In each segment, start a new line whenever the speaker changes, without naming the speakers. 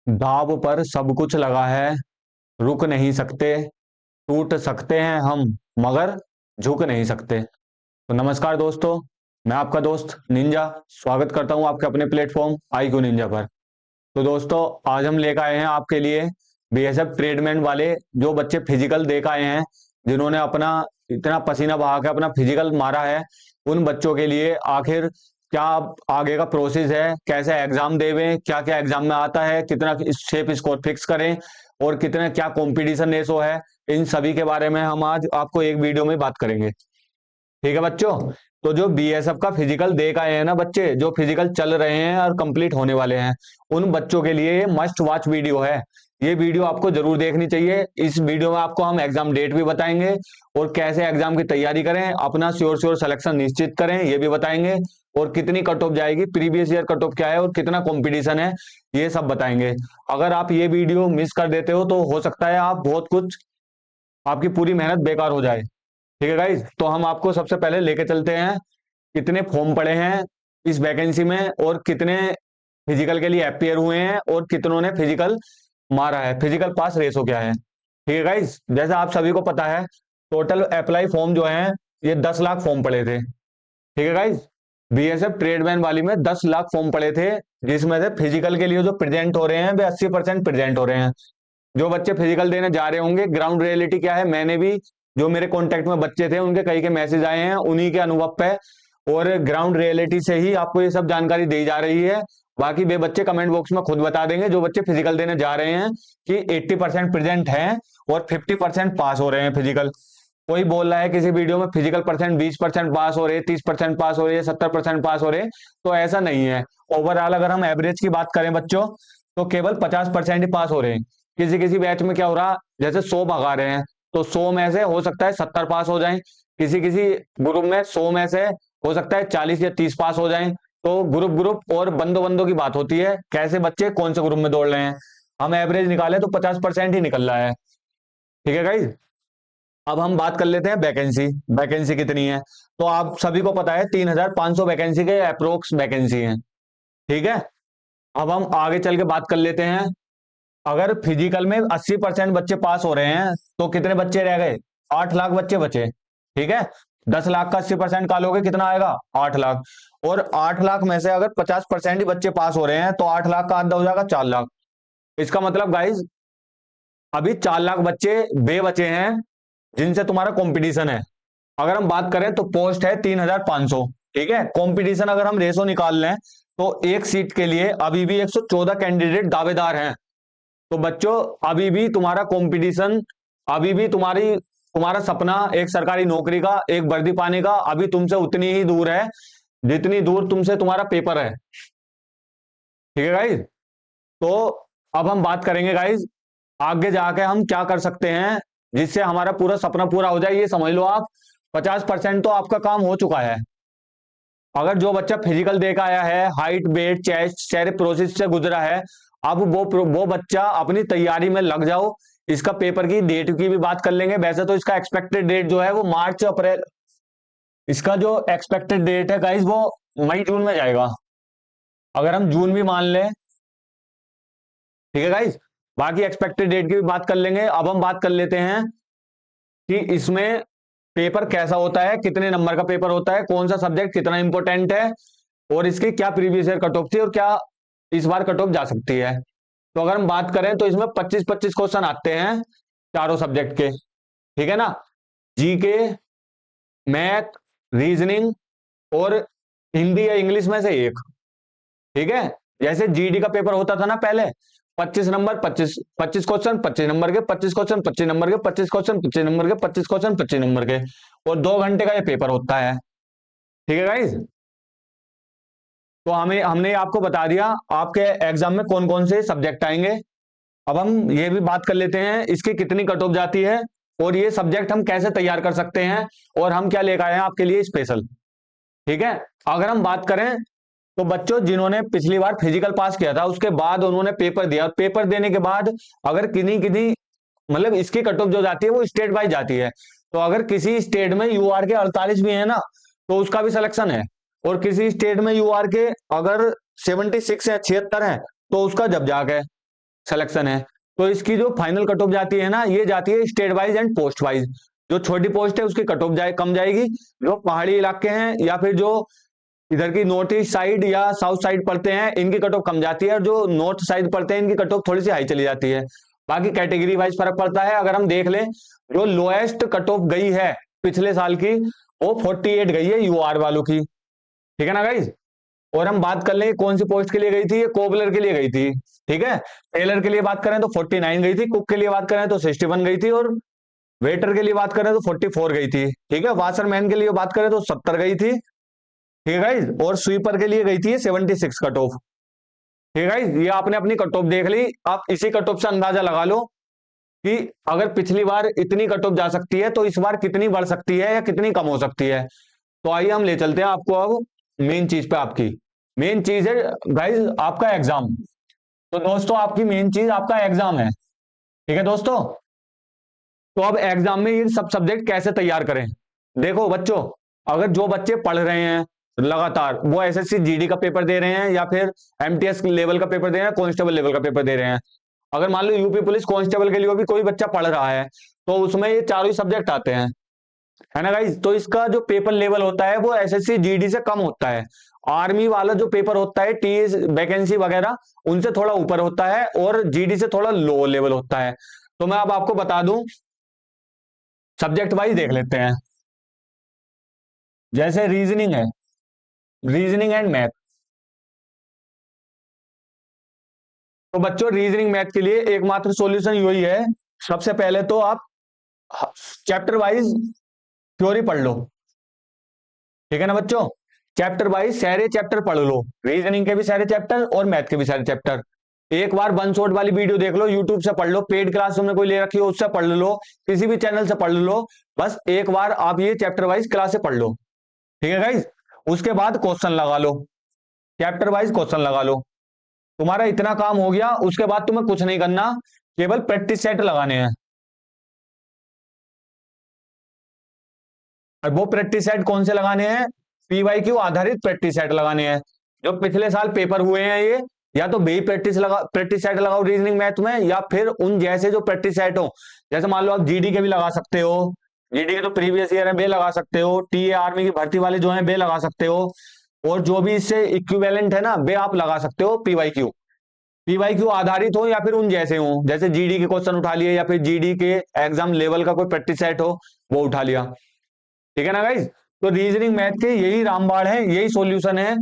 दाव पर सब कुछ लगा है, रुक नहीं सकते, टूट सकते हैं हम मगर झुक नहीं सकते। तो नमस्कार दोस्तों, मैं आपका दोस्त निंजा स्वागत करता हूं आपके अपने प्लेटफॉर्म आईक्यू निंजा पर। तो दोस्तों, आज हम लेकर आए हैं आपके लिए बीएसएफ ट्रेडमैन वाले जो बच्चे फिजिकल दे के आए हैं, जिन्होंने अपना इतना पसीना बहा के अपना फिजिकल मारा है। उन बच्चों के लिए आखिर क्या आगे का प्रोसेस है, कैसे एग्जाम देवें, क्या क्या एग्जाम में आता है, कितना शेप स्कोर फिक्स करें और कितना क्या कंपटीशन रेशो है, इन सभी के बारे में हम आज आपको एक वीडियो में बात करेंगे। ठीक है बच्चों। तो जो बीएसएफ का फिजिकल दे के आए हैं ना बच्चे, जो फिजिकल चल रहे हैं और कंप्लीट होने वाले हैं, उन बच्चों के लिए मस्ट वॉच वीडियो है। ये वीडियो आपको जरूर देखनी चाहिए। इस वीडियो में आपको हम एग्जाम डेट भी बताएंगे और कैसे एग्जाम की तैयारी करें, अपना श्योर सिलेक्शन निश्चित करें ये भी बताएंगे, और कितनी कट ऑफ जाएगी, प्रीवियस ईयर कट ऑफ क्या है और कितना कंपटीशन है, ये सब बताएंगे। अगर आप ये वीडियो मिस कर देते हो तो हो सकता है आप बहुत कुछ, आपकी पूरी मेहनत बेकार हो जाए। ठीक है गाइज, तो हम आपको सबसे पहले लेके चलते हैं कितने फॉर्म पड़े हैं इस वैकेंसी में, और कितने फिजिकल के लिए अपियर हुए हैं, और कितनों ने फिजिकल मारा है, फिजिकल पास रेशो क्या है। ठीक है गाइज, जैसे आप सभी को पता है, टोटल अप्लाई फॉर्म जो है ये 10 लाख फॉर्म पड़े थे। ठीक है गाइज, बीएसएफ ट्रेडमैन वाली में 10 लाख फॉर्म पड़े थे, जिसमें से फिजिकल के लिए जो प्रेजेंट हो रहे हैं वे 80% प्रेजेंट हो रहे हैं। जो बच्चे फिजिकल देने जा रहे होंगे, ग्राउंड रियलिटी क्या है, मैंने भी, जो मेरे कांटेक्ट में बच्चे थे उनके कई के मैसेज आए हैं, उन्हीं के अनुभव पे और ग्राउंड रियलिटी से ही आपको ये सब जानकारी दी जा रही है। बाकी वे बच्चे कमेंट बॉक्स में खुद बता देंगे, जो बच्चे फिजिकल देने जा रहे हैं, कि 80% प्रेजेंट हैं और 50% पास हो रहे हैं फिजिकल। कोई बोल रहा है किसी वीडियो में फिजिकल परसेंट 20% पास हो रहे, 30% पास हो रहे, 70% पास हो रहे, तो ऐसा नहीं है। ओवरऑल अगर हम एवरेज की बात करें बच्चों, तो केवल 50% ही पास हो रहे हैं। किसी किसी बैच में क्या हो रहा, जैसे 100 भगा रहे हैं, तो 100 में से हो सकता है 70 पास हो जाएं। किसी किसी ग्रुप में 100 में से हो सकता है 40 या 30 पास हो जाएं। तो ग्रुप ग्रुप और बंदों बंदों की बात होती है, कैसे बच्चे कौन से ग्रुप में दौड़ रहे हैं। हम एवरेज निकालें तो 50% ही निकल रहा है। ठीक है गाइज, अब हम बात कर लेते हैं वैकेंसी। वैकेंसी कितनी है, तो आप सभी को पता है 3,500 वैकेंसी के अप्रोक्स वैकेंसी है। ठीक है, अब हम आगे चल के बात कर लेते हैं। अगर फिजिकल में 80% बच्चे पास हो रहे हैं, तो कितने बच्चे रह गए, 8 लाख बच्चे बचे। ठीक है, 10 लाख का 80% कालोगे कितना आएगा, 8 लाख। और 8 लाख में से अगर 50% ही बच्चे पास हो रहे हैं, तो 8 लाख का आधा हो जाएगा 4 लाख। इसका मतलब गाइज, अभी 4 लाख बच्चे बे बचे हैं जिनसे तुम्हारा कंपटीशन है। अगर हम बात करें तो पोस्ट है 3,500। ठीक है, कंपटीशन अगर हम रेशो निकाल लें, तो एक सीट के लिए अभी भी 114 कैंडिडेट दावेदार हैं। तो बच्चों, अभी भी तुम्हारा कंपटीशन, अभी भी तुम्हारा सपना एक सरकारी नौकरी का, एक वर्दी पाने का, अभी तुमसे उतनी ही दूर है जितनी दूर तुमसे तुम्हारा पेपर है। ठीक है गाइज, तो अब हम बात करेंगे गाइज, आगे जाके हम क्या कर सकते हैं जिससे हमारा पूरा सपना पूरा हो जाए। ये समझ लो आप, 50% तो आपका काम हो चुका है। अगर जो बच्चा फिजिकल देकर आया है, हाइट वेट चेस्ट सारे प्रोसेस से गुजरा है, अब वो बच्चा अपनी तैयारी में लग जाओ। इसका पेपर की डेट की भी बात कर लेंगे। वैसे तो इसका एक्सपेक्टेड डेट जो है वो मार्च अप्रैल, इसका जो एक्सपेक्टेड डेट है गाइस वो मई जून में जाएगा, अगर हम जून भी मान लें। ठीक है गाइस, बाकी एक्सपेक्टेड डेट की भी बात कर लेंगे। अब हम बात कर लेते हैं कि इसमें पेपर कैसा होता है, कितने नंबर का पेपर होता है, कौन सा सब्जेक्ट कितना इंपॉर्टेंट है, और इसकी क्या प्रीवियस ईयर कट ऑफ थी और क्या इस बार कट ऑफ जा सकती है। तो अगर हम बात करें तो इसमें 25-25 क्वेश्चन आते हैं चारों सब्जेक्ट के। ठीक है ना, जीके, मैथ, रीजनिंग और हिंदी या इंग्लिश में से एक। ठीक है, जैसे जीडी का पेपर होता था ना पहले, 25 नंबर, 25 क्वेश्चन, 25 नंबर के 25 क्वेश्चन, 25 नंबर के 25 क्वेश्चन, 25 नंबर के 25 क्वेश्चन, 25 नंबर के, और 2 घंटे का ये पेपर होता है। ठीक है गाइज, तो हमने आपको बता दिया आपके एग्जाम में कौन कौन से सब्जेक्ट आएंगे। अब हम ये भी बात कर लेते हैं इसकी कितनी कट ऑफ जाती है, और ये सब्जेक्ट हम कैसे तैयार कर सकते हैं, और हम क्या लेकर आए हैं आपके लिए स्पेशल। ठीक है, अगर हम बात करें तो बच्चों, जिन्होंने पिछली बार फिजिकल पास किया था उसके बाद उन्होंने पेपर दिया, पेपर देने के बाद अगर किन्हीं किन्हीं, मतलब इसकी कट ऑफ जो जाती है वो स्टेट वाइज जाती है। तो अगर किसी स्टेट में यूआर के 48 भी है ना, तो उसका भी सिलेक्शन है। और किसी स्टेट में यूआर के अगर 76 या 76 है, तो उसका जब जाके सिलेक्शन है। तो इसकी जो फाइनल कट ऑफ जाती है ना, ये जाती है state wise and post wise. जो छोटी पोस्ट है उसकी कट ऑफ कम जाएगी, जो पहाड़ी इलाके हैं या फिर जो इधर की नॉर्थ ईस्ट साइड या साउथ साइड पढ़ते हैं इनकी कट ऑफ कम जाती है, और जो नॉर्थ साइड पढ़ते हैं इनकी कट ऑफ थोड़ी सी हाई चली जाती है। बाकी कैटेगरी वाइज फर्क पड़ता है। अगर हम देख लें, जो लोएस्ट कट ऑफ गई है पिछले साल की, वो 48 गई है यूआर वालों की, ठीक है ना गाइज। और हम बात कर लें कौन सी पोस्ट के लिए गई थी, ये कोबलर के लिए गई थी, ठीक है। टेलर के लिए बात करें तो 49 गई थी, कुक के लिए बात करें तो 61 गई थी, और वेटर के लिए बात करें तो 44 गई थी, ठीक है। वाशरमैन के लिए बात करें तो 70 गई थी, ठीक है गाइज। और स्वीपर के लिए गई थी 76 कट ऑफ, ठीक है गाइज। ये आपने अपनी कट ऑफ देख ली। आप इसी कट ऑफ से अंदाजा लगा लो कि अगर पिछली बार इतनी कट ऑफ जा सकती है तो इस बार कितनी बढ़ सकती है या कितनी कम हो सकती है। तो आइए हम ले चलते हैं आपको अब मेन चीज पे। आपकी मेन चीज है गाइज आपका एग्जाम। तो दोस्तों आपकी मेन चीज आपका एग्जाम है, ठीक है दोस्तों। तो अब एग्जाम में ये सब सब्जेक्ट कैसे तैयार करें। देखो बच्चों, अगर जो बच्चे पढ़ रहे हैं लगातार, वो एसएससी जीडी का पेपर दे रहे हैं या फिर एमटीएस लेवल का पेपर दे रहे हैं, कांस्टेबल लेवल का पेपर दे रहे हैं। अगर मान लो यूपी पुलिस कांस्टेबल के लिए भी कोई बच्चा पढ़ रहा है, तो उसमें ये चारों ही सब्जेक्ट आते हैं, है ना गाइज। तो इसका जो पेपर लेवल होता है वो एसएससी जीडी से कम होता है। आर्मी वाला जो पेपर होता है टीएस वैकेंसी वगैरह, उनसे थोड़ा ऊपर होता है, और जीडी से थोड़ा लो लेवल होता है। तो मैं अब आपको बता दूं, सब्जेक्ट वाइज देख लेते हैं। जैसे रीजनिंग है, रीजनिंग एंड मैथ। तो बच्चों रीजनिंग मैथ के लिए एकमात्र सॉल्यूशन यही है, सबसे पहले तो आप चैप्टर वाइज थ्योरी पढ़ लो, ठीक है ना बच्चों। चैप्टर वाइज सारे चैप्टर पढ़ लो, रीजनिंग के भी सारे चैप्टर और मैथ के भी सारे चैप्टर। एक बार वन शॉट वाली वीडियो देख लो, यूट्यूब से पढ़ लो, पेड क्लास तुमने कोई ले रखी हो उससे पढ़ लो, किसी भी चैनल से पढ़ लो। बस एक बार आप ये चैप्टर वाइज क्लास से पढ़ लो, ठीक है गाइज। उसके बाद क्वेश्चन लगा लो, चैप्टर वाइज क्वेश्चन लगा लो। तुम्हारा इतना काम हो गया, उसके बाद तुम्हें कुछ नहीं करना, केवल प्रैक्टिस सेट लगाने हैं। और वो प्रैक्टिस सेट कौन से लगाने हैं, पीवाईक्यू आधारित प्रैक्टिस सेट लगाने हैं। जो पिछले साल पेपर हुए हैं ये, या तो बी प्रैक्टिस सेट लगाओ रीजनिंग मैथ में, या फिर उन जैसे जो प्रैक्टिस सेट हो। जैसे मान लो आप जीडी के भी लगा सकते हो, जीडी के तो प्रीवियस ईयर है वे लगा सकते हो, टीए आर्मी की भर्ती वाले जो है वे लगा सकते हो, और जो भी इससे इक्विवेलेंट है ना वे आप लगा सकते हो पीवाईक्यू। पीवाईक्यू आधारित हो या फिर उन जैसे हो, जैसे जीडी के क्वेश्चन उठा लिए या फिर जीडी के एग्जाम लेवल का कोई प्रैक्टिस सेट हो वो उठा लिया, ठीक है ना गाइज। तो रीजनिंग मैथ के यही रामबाण है, यही सॉल्यूशन है।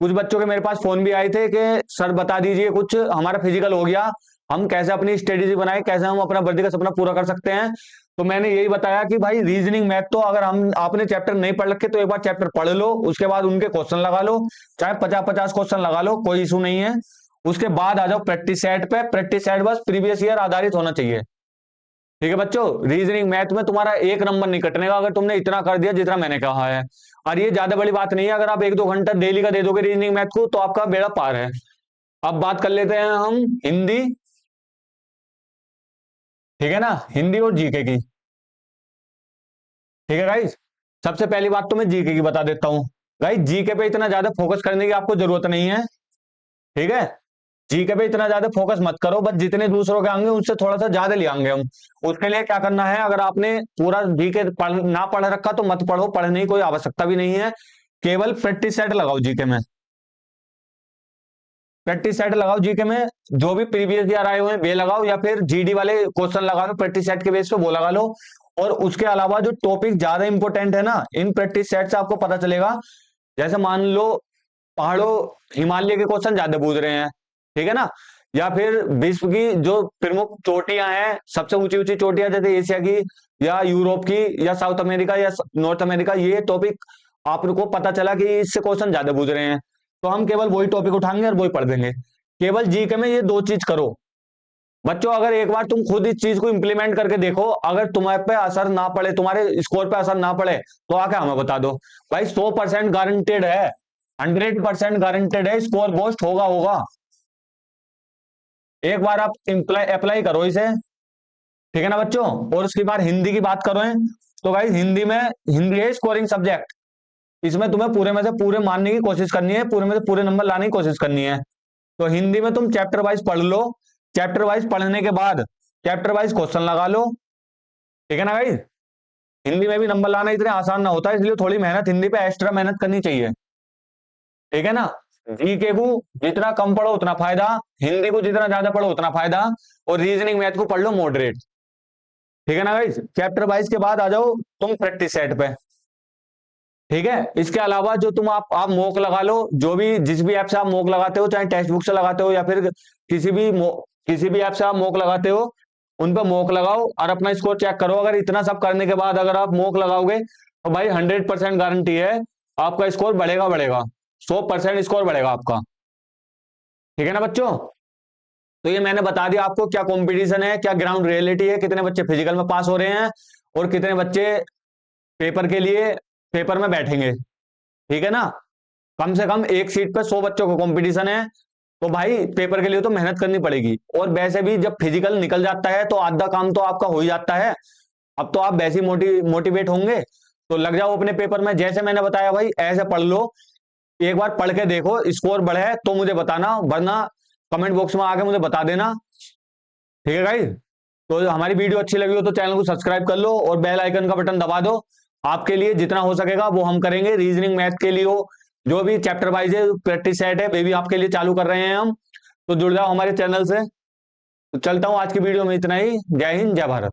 कुछ बच्चों के मेरे पास फोन भी आए थे कि सर बता दीजिए कुछ, हमारा फिजिकल हो गया, हम कैसे अपनी स्ट्रेटेजी बनाए, कैसे हम अपना वर्दी का सपना पूरा कर सकते हैं। तो मैंने यही बताया कि भाई रीजनिंग मैथ तो अगर हम आपने चैप्टर नहीं पढ़ रखे तो एक बार चैप्टर पढ़ लो, उसके बाद उनके क्वेश्चन लगा लो, चाहे 50-50 क्वेश्चन लगा लो, कोई इशू नहीं है। उसके बाद आ जाओ प्रैक्टिस सेट पे। प्रैक्टिस सेट बस प्रीवियस ईयर आधारित होना चाहिए, ठीक है बच्चों। रीजनिंग मैथ में तुम्हारा एक नंबर नहीं कटने का अगर तुमने इतना कर दिया जितना मैंने कहा है। और ये ज्यादा बड़ी बात नहीं है, अगर आप 1-2 घंटा डेली का दे दोगे रीजनिंग मैथ को तो आपका बेड़ा पार है। अब बात कर लेते हैं हम हिंदी, ठीक है ना, हिंदी और जीके की, ठीक है गाइज। सबसे पहली बात तो मैं जीके की बता देता हूं। गाइज जीके पे इतना ज्यादा फोकस करने की आपको जरूरत नहीं है, ठीक है। जीके पे इतना ज्यादा फोकस मत करो, बस जितने दूसरों के आएंगे उससे थोड़ा सा ज्यादा ले आएंगे हम। उसके लिए क्या करना है, अगर आपने पूरा जीके ना पढ़ रखा तो मत पढ़ो, पढ़ने की कोई आवश्यकता भी नहीं है। केवल प्रैक्टिस सेट लगाओ जीके में, प्रैक्टिस सेट लगाओ जीके में, जो भी प्रीवियस ईयर आए हुए हैं वे लगाओ, या फिर जीडी वाले क्वेश्चन लगा लो प्रैक्टिस सेट के बेस पे वो लगा लो। और उसके अलावा जो टॉपिक ज्यादा इंपॉर्टेंट है ना, इन प्रैक्टिस सेट से आपको पता चलेगा। जैसे मान लो पहाड़ों हिमालय के क्वेश्चन ज्यादा पूछ रहे हैं, ठीक है ना, या फिर विश्व की जो प्रमुख चोटियां हैं, सबसे ऊंची ऊंची चोटियां जैसे एशिया की या यूरोप की या साउथ अमेरिका या नॉर्थ अमेरिका, ये टॉपिक आपको पता चला कि इससे क्वेश्चन ज्यादा पूछ रहे हैं, तो हम केवल वही टॉपिक उठाएंगे और वही पढ़ देंगे। केवल जीके में ये दो चीज करो बच्चों। अगर एक बार तुम खुद इस चीज को इंप्लीमेंट करके देखो, अगर तुम्हारे पे असर ना पड़े, तुम्हारे स्कोर पे असर ना पड़े, तो आके हमें बता दो भाई। 100% गारंटेड है, 100% गारंटेड है, स्कोर बूस्ट होगा होगा। एक बार आप अप्लाई करो इसे, ठीक है ना बच्चों। और उसके बाद हिंदी की बात करो, तो भाई हिंदी में, हिंदी है स्कोरिंग सब्जेक्ट, इसमें तुम्हें पूरे में से पूरे मानने की कोशिश करनी है, पूरे में से पूरे नंबर लाने की कोशिश करनी है। तो हिंदी में तुम चैप्टर वाइज पढ़ लो, चैप्टर वाइज पढ़ने के बाद चैप्टर वाइज क्वेश्चन लगा लो, ठीक है ना गाइस। हिंदी में भी नंबर लाना इतना आसान ना होता है, इसलिए थोड़ी मेहनत हिंदी पे एक्स्ट्रा मेहनत करनी चाहिए, ठीक है ना। जीके को जितना कम पढ़ो उतना फायदा, हिंदी को जितना ज्यादा पढ़ो उतना फायदा, और रीजनिंग मैथ को पढ़ लो मॉडरेट, ठीक है ना गाइस। चैप्टर वाइज के बाद आ जाओ तुम प्रैक्टिस सेट पे, ठीक है। इसके अलावा जो तुम आप मॉक लगा लो, जो भी जिस भी ऐप से आप मॉक लगाते हो, चाहे टेक्स्ट बुक से लगाते हो या फिर किसी भी ऐप से आप मॉक लगाते हो, उन पर मॉक लगाओ और अपना स्कोर चेक करो। अगर इतना सब करने के बाद अगर आप मॉक लगाओगे तो भाई 100% गारंटी है आपका स्कोर बढ़ेगा, 100% स्कोर बढ़ेगा आपका, ठीक है ना बच्चों। तो ये मैंने बता दिया आपको क्या कंपटीशन है, क्या ग्राउंड रियलिटी है, कितने बच्चे फिजिकल में पास हो रहे हैं और कितने बच्चे पेपर के लिए पेपर में बैठेंगे, ठीक है ना। कम से कम एक सीट पे 100 बच्चों का कंपटीशन है, तो भाई पेपर के लिए तो मेहनत करनी पड़ेगी। और वैसे भी जब फिजिकल निकल जाता है तो आधा काम तो आपका हो ही जाता है। अब तो आप वैसे मोटिवेट होंगे तो लग जाओ अपने पेपर में, जैसे मैंने बताया भाई ऐसे पढ़ लो। एक बार पढ़ के देखो, स्कोर बढ़े तो मुझे बताना, वरना कमेंट बॉक्स में आके मुझे बता देना, ठीक है गाइस। तो हमारी वीडियो अच्छी लगी हो तो चैनल को सब्सक्राइब कर लो और बेल आइकन का बटन दबा दो। आपके लिए जितना हो सकेगा वो हम करेंगे, रीजनिंग मैथ के लिए हो, जो भी चैप्टर वाइज है प्रैक्टिस सेट है वे भी आपके लिए चालू कर रहे हैं हम, तो जुड़ जाओ हमारे चैनल से। तो चलता हूं, आज की वीडियो में इतना ही। जय हिंद, जय भारत।